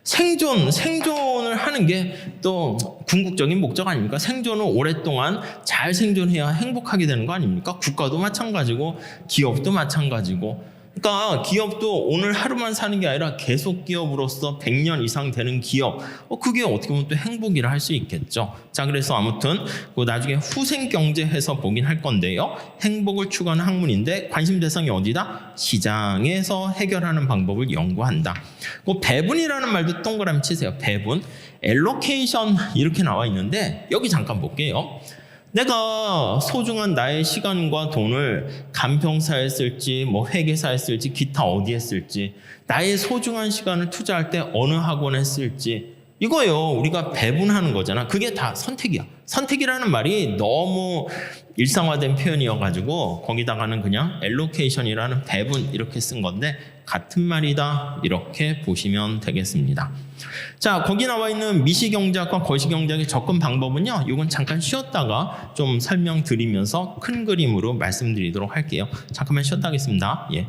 생존을 하는 게 또 궁극적인 목적 아닙니까? 생존을 오랫동안 잘 생존해야 행복하게 되는 거 아닙니까? 국가도 마찬가지고 기업도 마찬가지고 그러니까 기업도 오늘 하루만 사는 게 아니라 계속 기업으로서 100년 이상 되는 기업, 그게 어떻게 보면 또 행복이라 할 수 있겠죠. 자, 그래서 아무튼 나중에 후생 경제해서 보긴 할 건데요. 행복을 추구하는 학문인데 관심 대상이 어디다? 시장에서 해결하는 방법을 연구한다. 배분이라는 말도 동그라미 치세요. 배분, allocation 이렇게 나와 있는데 여기 잠깐 볼게요. 내가 소중한 나의 시간과 돈을 간평사에 쓸지 회계사에 쓸지 기타 어디에 쓸지, 나의 소중한 시간을 투자할 때 어느 학원에 쓸지, 이거요 우리가 배분하는 거잖아. 그게 다 선택이야. 선택이라는 말이 너무 일상화된 표현이어가지고 거기다가는 그냥 allocation이라는 배분 이렇게 쓴 건데 같은 말이다 이렇게 보시면 되겠습니다. 자, 거기 나와 있는 미시경제학과 거시경제학의 접근 방법은요, 이건 잠깐 쉬었다가 좀 설명드리면서 큰 그림으로 말씀드리도록 할게요. 잠깐만 쉬었다 하겠습니다. 예.